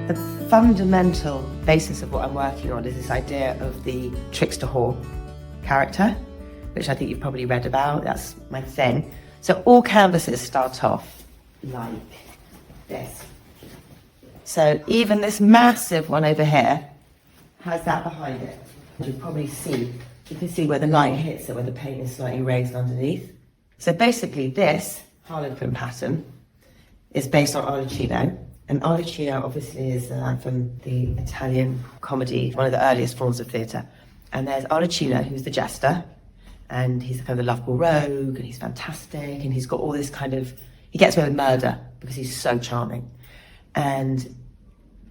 The fundamental basis of what I'm working on is this idea of the trickster whore character, which I think you've probably read about. That's my thing. So all canvases start off like this. So even this massive one over here has that behind it. You can see where the light hits it, where the paint is slightly raised underneath. So basically this Harlequin pattern is based on Arlecchino. And Arlecchino obviously is from the Italian comedy, one of the earliest forms of theatre. And there's Arlecchino, who's the jester, and he's kind of the lovable rogue, and he's fantastic, and he's got all this kind of, he gets away with murder because he's so charming. And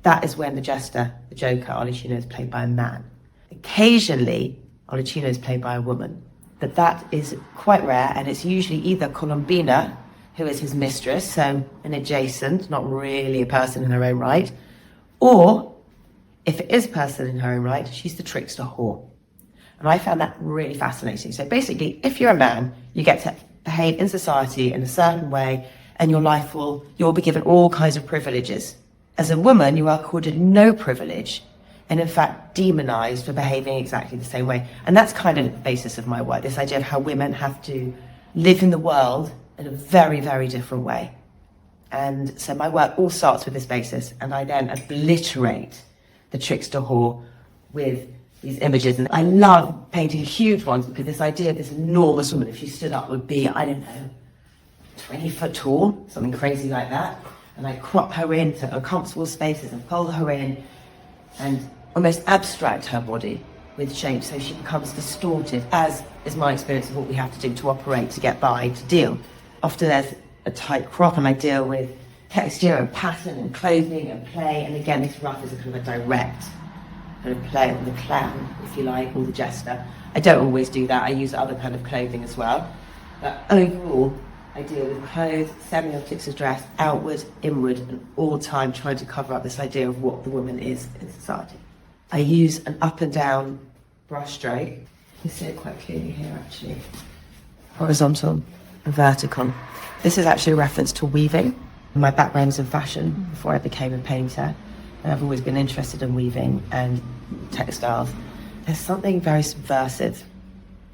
that is when the jester, the Joker, Arlecchino, is played by a man. Occasionally, Arlecchino is played by a woman, but that is quite rare, and it's usually either Colombina, who is his mistress, so an adjacent, not really a person in her own right, or if it is a person in her own right, she's the trickster whore. And I found that really fascinating. So basically, if you're a man, you get to behave in society in a certain way, and you'll be given all kinds of privileges. As a woman, you are accorded no privilege, and in fact demonized for behaving exactly the same way. And that's kind of the basis of my work, this idea of how women have to live in the world in a very, very different way. And so my work all starts with this basis, and I then obliterate the trickster whore with these images. And I love painting huge ones because this idea of this enormous woman, if she stood up, would be, I don't know, 20 foot tall, something crazy like that. And I crop her into uncomfortable spaces and pull her in and almost abstract her body with shape so she becomes distorted, as is my experience of what we have to do to operate, to get by, to deal. Often there's a tight crop and I deal with texture and pattern and clothing and play. And again, this rough is a kind of a direct kind of play on the clown, if you like, or the jester. I don't always do that. I use other kind of clothing as well. But overall, I deal with clothes, semiotics of dress, outward, inward, and all the time trying to cover up this idea of what the woman is in society. I use an up and down brush stroke. You can see it quite clearly here, actually. Horizontal and vertical. This is actually a reference to weaving. My background's in fashion before I became a painter. And I've always been interested in weaving and textiles. There's something very subversive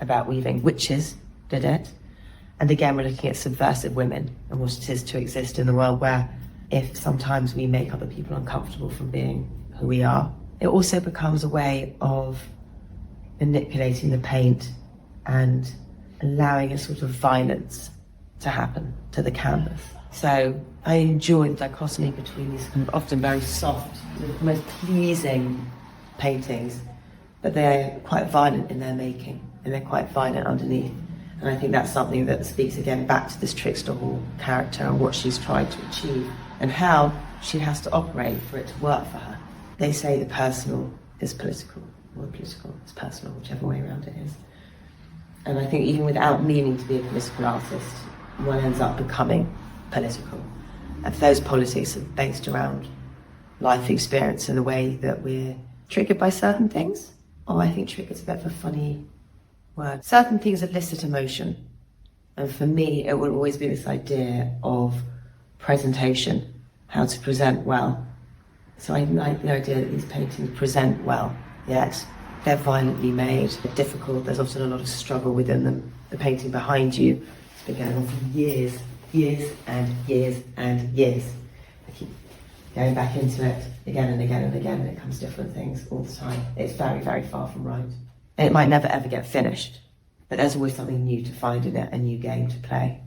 about weaving. Witches did it. And again, we're looking at subversive women and what it is to exist in the world where if sometimes we make other people uncomfortable from being who we are, it also becomes a way of manipulating the paint and allowing a sort of violence to happen to the canvas. So I enjoy the dichotomy between these kind of often very soft, the most pleasing paintings, but they're quite violent in their making, and they're quite violent underneath. And I think that's something that speaks again back to this trickster whore character and what she's trying to achieve and how she has to operate for it to work for her. They say the personal is political, or the political is personal, whichever way around it is. And I think even without meaning to be a political artist, one ends up becoming political. And those politics are based around life experience and the way that we're triggered by certain things. Oh, I think triggered's a bit of a funny word. Certain things elicit emotion. And for me, it will always be this idea of presentation, how to present well. So I like the idea that these paintings present well, yet they're violently made, they're difficult, there's often a lot of struggle within them. The painting behind you has been going on for years, years and years and years. I keep going back into it again and again and again, and it comes different things all the time. It's very, very far from right. And it might never ever get finished, but there's always something new to find in it, a new game to play.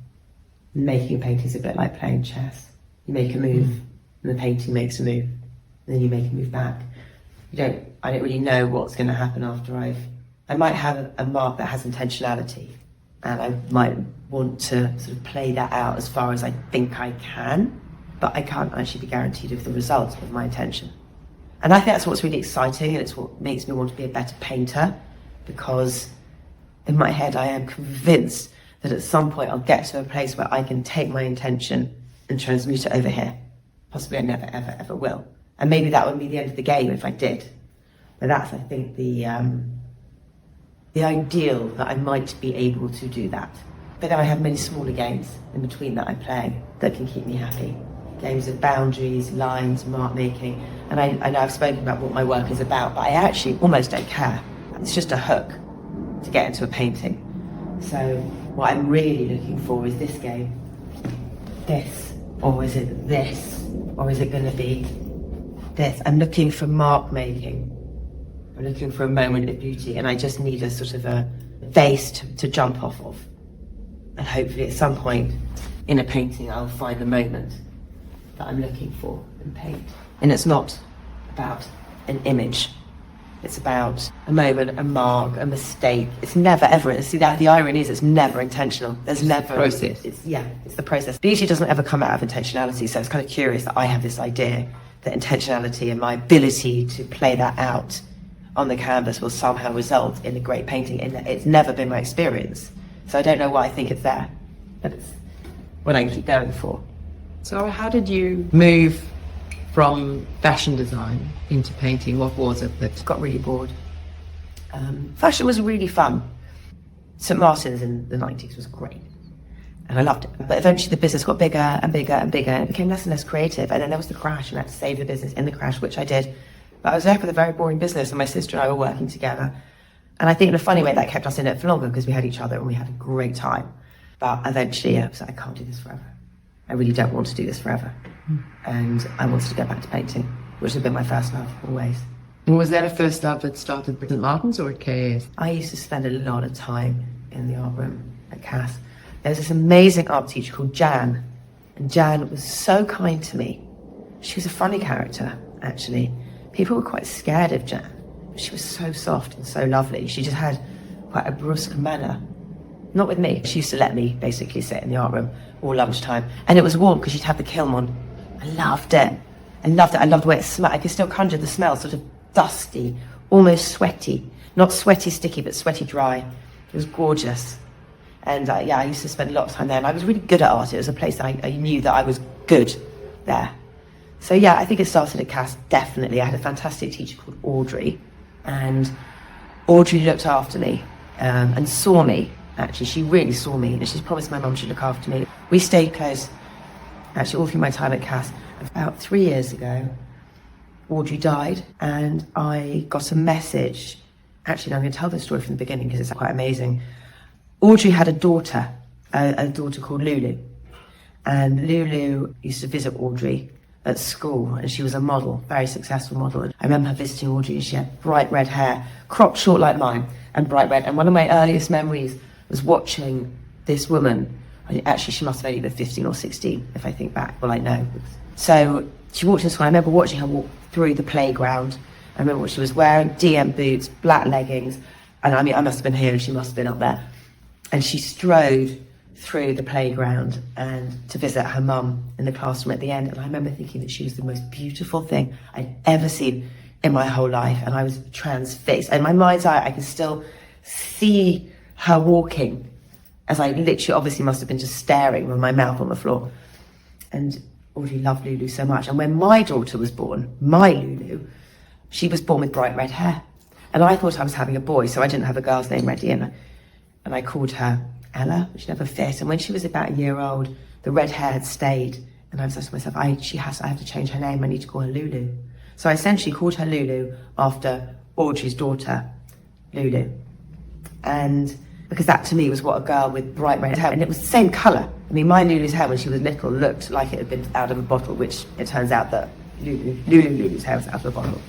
Making a painting is a bit like playing chess. You make a move, and the painting makes a move, and then you make a move back. I don't really know what's going to happen after I might have a mark that has intentionality, and I might want to sort of play that out as far as I think I can, but I can't actually be guaranteed of the result of my intention. And I think that's what's really exciting, and it's what makes me want to be a better painter, because in my head I am convinced that at some point I'll get to a place where I can take my intention and transmute it over here. Possibly I never, ever, ever will. And maybe that would be the end of the game if I did. But that's, I think, the ideal, that I might be able to do that. But then I have many smaller games in between that I play that can keep me happy. games of boundaries, lines, mark making. And I know I've spoken about what my work is about, but I actually almost don't care. It's just a hook to get into a painting. So what I'm really looking for is this game. This, or is it this? Or is it going to be this? I'm looking for mark making. I'm looking for a moment of beauty, and I just need a sort of a base to jump off of. And hopefully at some point in a painting I'll find the moment that I'm looking for and paint. And it's not about an image. It's about a moment, a mark, a mistake. It's never ever, see that the irony is it's never intentional. There's never the process. It's the process. Beauty doesn't ever come out of intentionality, so it's kind of curious that I have this idea that intentionality and my ability to play that out on the canvas will somehow result in a great painting. And it's never been my experience. So I don't know why I think it's there, but it's what I keep going for. So how did you move from fashion design into painting? What was it that got really bored? Fashion was really fun. St Martin's in the 90s was great, and I loved it. But eventually the business got bigger and bigger and bigger, and it became less and less creative. And then there was the crash, and I had to save the business in the crash, which I did. But I was there for the very boring business, and my sister and I were working together. And I think in a funny way that kept us in it for longer because we had each other and we had a great time. But eventually I was like, I can't do this forever. I really don't want to do this forever. And I wanted to go back to painting, which had been my first love always. And was that a first love that started at St Martin's or at KAS? I used to spend a lot of time in the art room at CAS. There was this amazing art teacher called Jan, and Jan was so kind to me. She was a funny character, actually. People were quite scared of Jan. She was so soft and so lovely. She just had quite a brusque manner. Not with me. She used to let me basically sit in the art room all lunchtime. And it was warm because she'd have the kiln on. I loved it. I loved it. I loved the way it smelled. I could still conjure the smell, sort of dusty, almost sweaty. Not sweaty sticky, but sweaty dry. It was gorgeous. And I used to spend a lot of time there. And I was really good at art. It was a place that I knew that I was good there. So I think it started at CAS, definitely. I had a fantastic teacher called Audrey. And Audrey looked after me and saw me, actually. She really saw me, and she promised my mum she'd look after me. We stayed close, actually, all through my time at CAS. About 3 years ago, Audrey died, and I got a message. Actually, I'm going to tell this story from the beginning because it's quite amazing. Audrey had a daughter called Lulu. And Lulu used to visit Audrey at school, and she was a model, very successful model. I remember her visiting Audrey, and she had bright red hair, cropped short like mine, and bright red. And one of my earliest memories was watching this woman. Actually, she must have only been 15 or 16, if I think back. Well, I know. So she walked into school. I remember watching her walk through the playground. I remember what she was wearing: DM boots, black leggings. And I mean, I must have been here, and she must have been up there. And she strode through the playground and to visit her mum in the classroom at the end. And I remember thinking that she was the most beautiful thing I'd ever seen in my whole life. And I was transfixed. And in my mind's eye, I can still see her walking as I literally obviously must have been just staring with my mouth on the floor. And Audrey loved Lulu so much. And when my daughter was born, my Lulu, she was born with bright red hair. And I thought I was having a boy, so I didn't have a girl's name ready. And I called her Ella, which never fit. And when she was about a year old, the red hair had stayed. And I was saying to myself, I have to change her name. I need to call her Lulu. So I essentially called her Lulu after Audrey's daughter, Lulu. And because that to me was what a girl with bright red hair, and it was the same colour. I mean, my Lulu's hair when she was little looked like it had been out of a bottle, which it turns out that Lulu's hair was out of a bottle.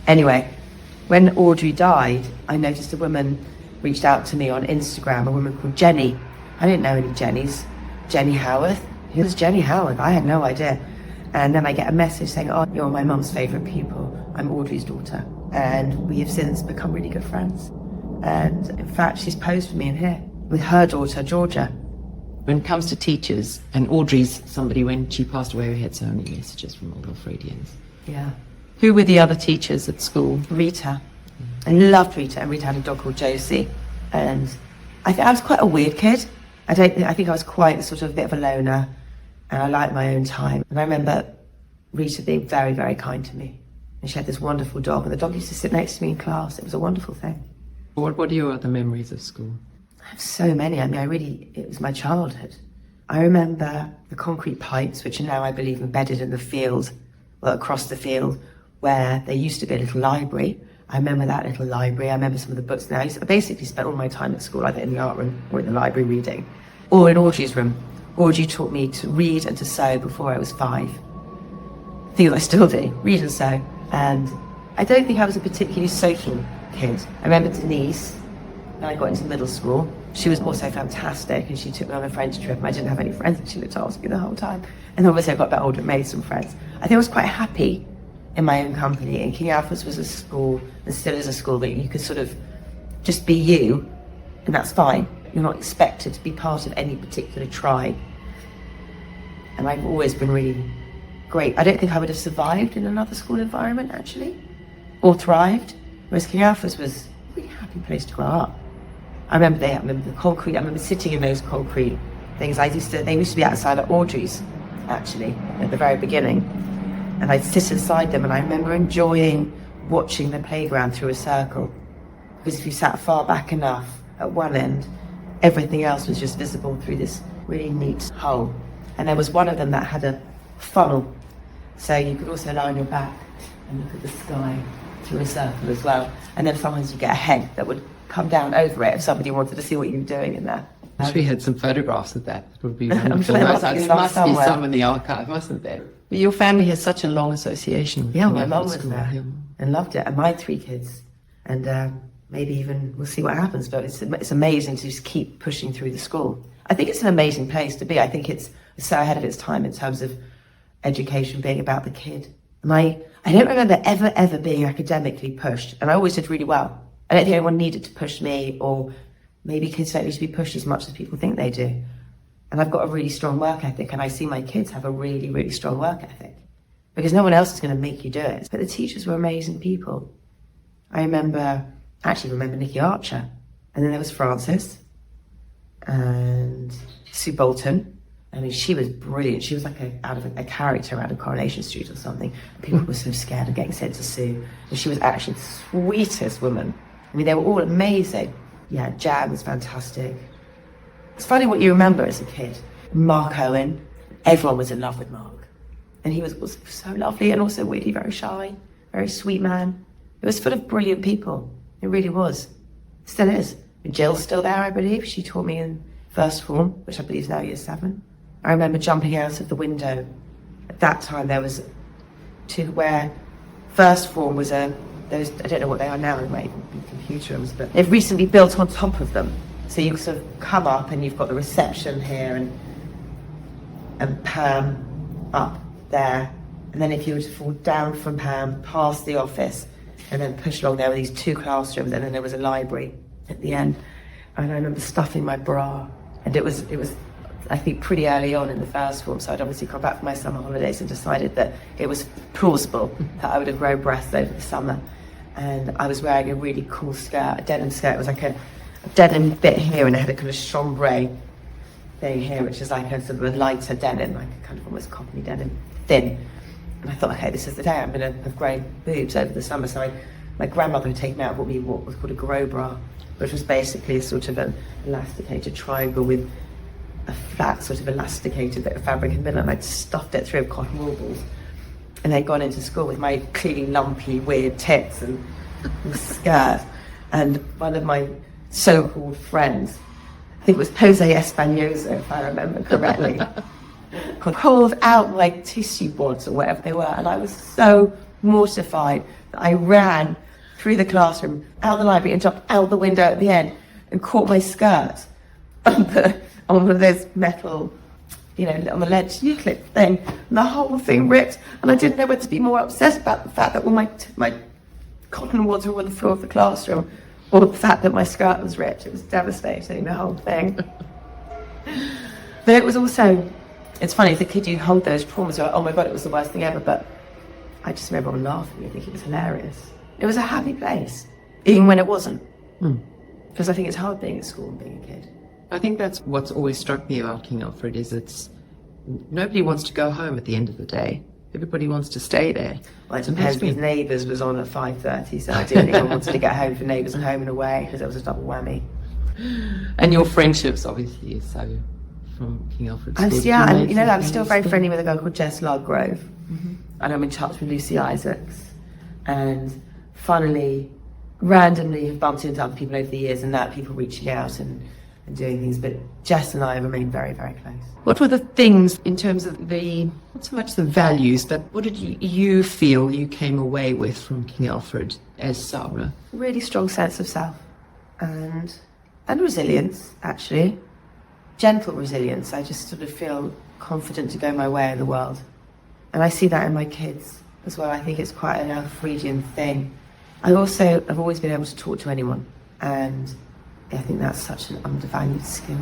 Anyway, when Audrey died, I noticed a woman reached out to me on Instagram, a woman called Jenny. I didn't know any Jennys. Jenny Howarth? Who was Jenny Howarth? I had no idea. And then I get a message saying, oh, you're my mum's favourite pupil. I'm Audrey's daughter. And we have since become really good friends. And in fact, she's posed for me in here with her daughter, Georgia. When it comes to teachers, and Audrey's somebody, when she passed away, we had so many messages from all the Alfredians. Yeah. Who were the other teachers at school? Rita. I loved Rita, and Rita had a dog called Josie. And I think I was quite a weird kid. I think I was quite sort of a bit of a loner, and I liked my own time. And I remember Rita being very, very kind to me. And she had this wonderful dog, and the dog used to sit next to me in class. It was a wonderful thing. What are your other memories of school? I have so many. I mean, it was my childhood. I remember the concrete pipes, which are now, I believe, embedded in the field, well, across the field, where there used to be a little library. I remember that little library. I remember some of the books now. I basically spent all my time at school either in the art room or in the library reading, or in Audrey's room. Audrey taught me to read and to sew before I was 5. Things I still do, read and sew. And I don't think I was a particularly social kid. I remember Denise, when I got into middle school, she was also fantastic, and she took me on a French trip, and I didn't have any friends, and she looked after me the whole time. And obviously I got a bit older and made some friends. I think I was quite happy in my own company, and King Alfred's was a school, and still is a school, that you could sort of just be you, and that's fine. You're not expected to be part of any particular tribe. And I've always been really great. I don't think I would have survived in another school environment, actually, or thrived, whereas King Alfred's was a really happy place to grow up. I remember the concrete, I remember sitting in those concrete things. They used to be outside at Audrey's, actually, at the very beginning. And I'd sit inside them, and I remember enjoying watching the playground through a circle. Because if you sat far back enough at one end, everything else was just visible through this really neat hole. And there was one of them that had a funnel, so you could also lie on your back and look at the sky through a circle as well. And then sometimes you get a head that would come down over it if somebody wanted to see what you were doing in there. I wish we had some photographs of that. It would be wonderful. Sure There must be some in the archive, mustn't there? But your family has such a long association with Yeah, King my mum Alfred was School, there yeah. and loved it, and my 3 kids. And maybe even we'll see what happens, but it's amazing to just keep pushing through the school. I think it's an amazing place to be. I think it's so ahead of its time in terms of education being about the kid. And I don't remember ever being academically pushed, and I always did really well. I don't think anyone needed to push me, or maybe kids don't need to be pushed as much as people think they do. And I've got a really strong work ethic, and I see my kids have a really, really strong work ethic, because no one else is going to make you do it. But the teachers were amazing people. I actually remember Nikki Archer, and then there was Frances, and Sue Bolton. I mean, she was brilliant. She was like a character out of Coronation Street or something. People were so scared of getting sent to Sue, and she was actually the sweetest woman. I mean, they were all amazing. Yeah, Jan was fantastic. It's funny what you remember as a kid. Mark Owen, everyone was in love with Mark. And he was also so lovely, and also really very shy, very sweet man. It was full of brilliant people. It really was. Still is. And Jill's still there, I believe. She taught me in first form, which I believe is now year 7. I remember jumping out of the window. At that time, there was where first form was I don't know what they are now, it might even be computer rooms, but they've recently built on top of them. So you sort of come up and you've got the reception here and Pam up there. And then if you were to fall down from Pam, past the office, and then push along, there were these 2 classrooms, and then there was a library at the end. And I remember stuffing my bra, and it was I think pretty early on in the first form, so I'd obviously come back from my summer holidays and decided that it was plausible that I would have grown breasts over the summer. And I was wearing a really cool skirt, a denim skirt. It was like a denim bit here, and it had a kind of chambray thing here, which is like a sort of a lighter denim, like a kind of almost cottony denim, thin. And I thought, okay, this is the day I'm going to have grown boobs over the summer. So my grandmother had taken out what was called a grow bra, which was basically a sort of an elasticated triangle with a flat sort of elasticated bit of fabric in the middle, and I'd stuffed it through with cotton wool balls. And they'd gone into school with my clearly lumpy, weird tits and skirt. And one of my so-called friends, I think it was Jose Espanosa, if I remember correctly, pulled out my tissue boards or whatever they were, and I was so mortified that I ran through the classroom, out the library, and jumped out the window at the end and caught my skirt on one of those metal, on the ledge clip thing, and the whole thing ripped. And I didn't know whether to be more upset about the fact that all my cotton wads were on the floor of the classroom, or the fact that my skirt was ripped. It was devastating, the whole thing. But it was also, it's funny, the kid you hold those traumas, you're like, oh my God, it was the worst thing ever. But I just remember everyone laughing. I think it was hilarious. It was a happy place, even when it wasn't. Because I think it's hard being at school and being a kid. I think that's what's always struck me about King Alfred is nobody wants to go home at the end of the day. Everybody wants to stay there. Well, it depends, because Neighbours was on at 5:30, so I didn't even wanted to get home for Neighbours and Home and Away, because it was a double whammy. And your friendships obviously is so from King Alfred School? Yeah, and I'm still very friendly with a girl called Jess Largrove, and I'm in touch with Lucy Isaacs, and funnily, randomly have bumped into other people over the years, and that people reaching out and doing things, but Jess and I remain very, very close. What were the things in terms of not so much the values, but what did you feel you came away with from King Alfred as Sara? Really strong sense of self and resilience, actually. Gentle resilience. I just sort of feel confident to go my way in the world. And I see that in my kids as well. I think it's quite an Alfredian thing. I also have always been able to talk to anyone, and I think that's such an undervalued skill.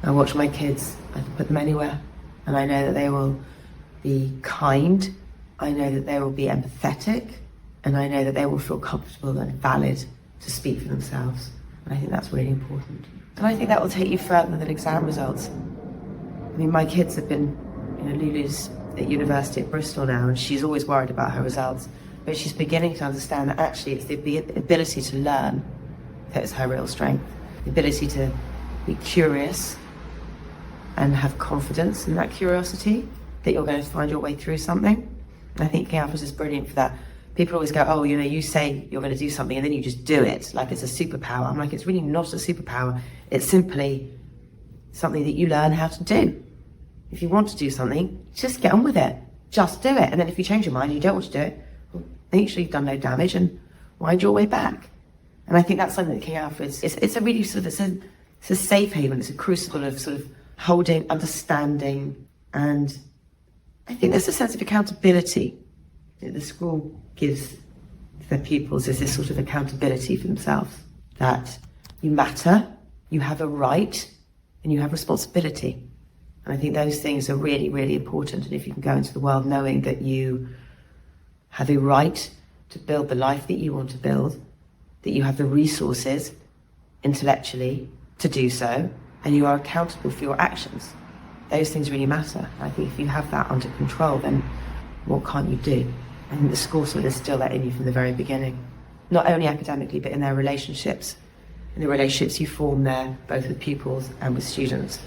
I watch my kids, I can put them anywhere, and I know that they will be kind, I know that they will be empathetic, and I know that they will feel comfortable and valid to speak for themselves. And I think that's really important. And I think that will take you further than exam results. I mean, my kids have been, Lulu's at university at Bristol now, and she's always worried about her results, but she's beginning to understand that actually it's the ability to learn that is her real strength. The ability to be curious and have confidence in that curiosity that you're going to find your way through something. And I think King Alfred is brilliant for that. People always go, oh, you say you're going to do something and then you just do it, like it's a superpower. I'm like, it's really not a superpower. It's simply something that you learn how to do. If you want to do something, just get on with it. Just do it. And then if you change your mind and you don't want to do it, well, make sure you've done no damage and wind your way back. And I think that's something that King Alfred's, it's a really sort of, it's a safe haven, it's a crucible of sort of holding, understanding, and I think there's a sense of accountability that the school gives their pupils, is this sort of accountability for themselves, that you matter, you have a right, and you have responsibility. And I think those things are really, really important. And if you can go into the world knowing that you have a right to build the life that you want to build, that you have the resources intellectually to do so, and you are accountable for your actions. Those things really matter. I think if you have that under control, then what can't you do? I think the school sort of instill that in you from the very beginning, not only academically, but in their relationships, in the relationships you form there, both with pupils and with students.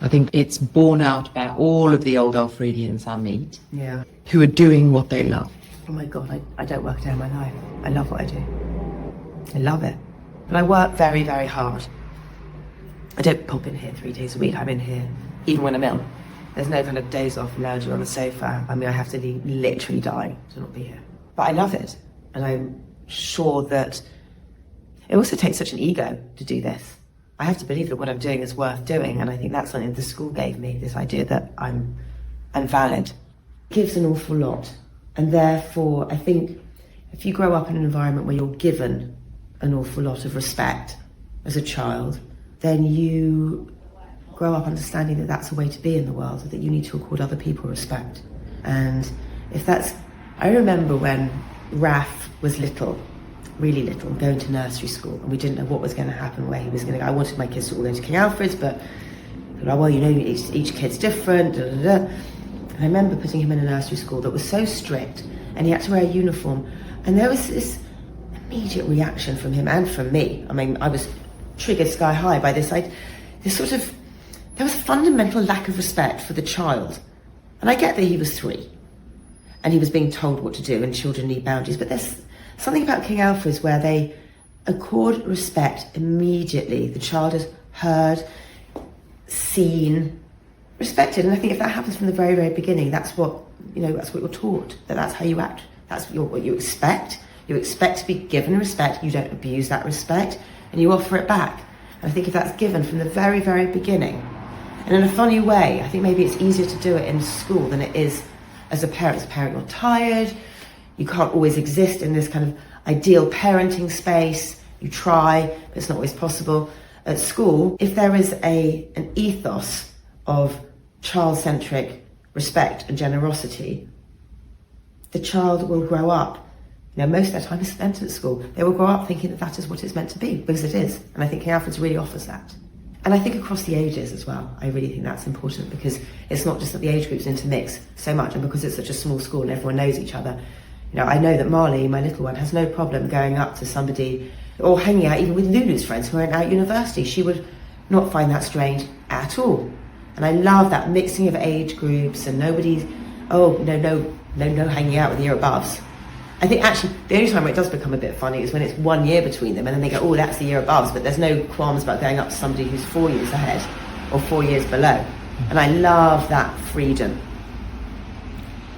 I think it's borne out by all of the old Alfredians I meet, Yeah. who are doing what they love. Oh my God, I don't work a day in my life. I love what I do. I love it. But I work very, very hard. I don't pop in here 3 days a week. I'm in here even when I'm ill. There's no kind of days off lounging on the sofa. I mean, I have to be literally dying to not be here. But I love it. And I'm sure that it also takes such an ego to do this. I have to believe that what I'm doing is worth doing. And I think that's something the school gave me, this idea that I'm valid. It gives an awful lot. And therefore, I think if you grow up in an environment where you're given an awful lot of respect as a child, then you grow up understanding that that's a way to be in the world, that you need to accord other people respect. And if that's, I remember when Raf was little, really little, going to nursery school, and we didn't know what was going to happen, where he was going to go. I wanted my kids to all go to King Alfred's, but well, each kid's different, da, da, da. And I remember putting him in a nursery school that was so strict, and he had to wear a uniform, and there was this immediate reaction from him and from me. I mean, I was triggered sky high by this. There was a fundamental lack of respect for the child. And I get that he was 3 and he was being told what to do, and children need boundaries, but there's something about King Alfred's where they accord respect immediately. The child is heard, seen, respected. And I think if that happens from the very, very beginning, that's what you're taught, that's how you act. That's what you expect. You expect to be given respect, you don't abuse that respect, and you offer it back. And I think if that's given from the very, very beginning, and in a funny way, I think maybe it's easier to do it in school than it is as a parent. As a parent, you're tired, you can't always exist in this kind of ideal parenting space. You try, but it's not always possible. At school, if there is an ethos of child-centric respect and generosity, the child will grow up. Most of their time is spent at school. They will grow up thinking that that is what it's meant to be, because it is. And I think King Alfred's really offers that. And I think across the ages as well, I really think that's important, because it's not just that the age groups intermix so much, and because it's such a small school and everyone knows each other. I know that Marley, my little one, has no problem going up to somebody or hanging out even with Lulu's friends who are at university. She would not find that strange at all. And I love that mixing of age groups and nobody's, oh, no hanging out with the year above. I think actually the only time where it does become a bit funny is when it's 1 year between them and then they go, oh, that's the year above, but there's no qualms about going up to somebody who's 4 years ahead or 4 years below. And I love that freedom.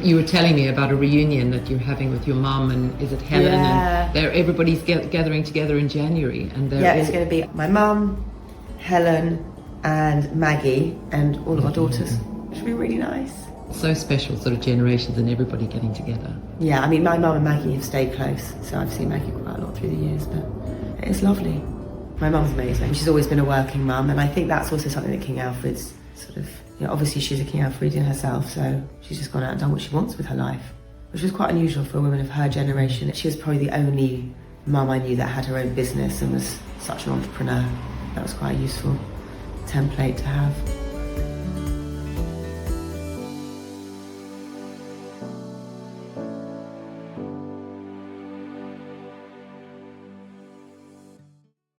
You were telling me about a reunion that you're having with your mum, and is it Helen? Yeah. And everybody's gathering together in January. And it's going to be my mum, Helen, and Maggie, and all of our daughters, which will be really nice. So special, sort of generations and everybody getting together. Yeah, I mean, my mum and Maggie have stayed close, so I've seen Maggie quite a lot through the years, but it's lovely. My mum's amazing. She's always been a working mum, and I think that's also something that King Alfred's sort of, obviously she's a King Alfredian herself, so she's just gone out and done what she wants with her life, which was quite unusual for a woman of her generation. She was probably the only mum I knew that had her own business and was such an entrepreneur. That was quite a useful template to have.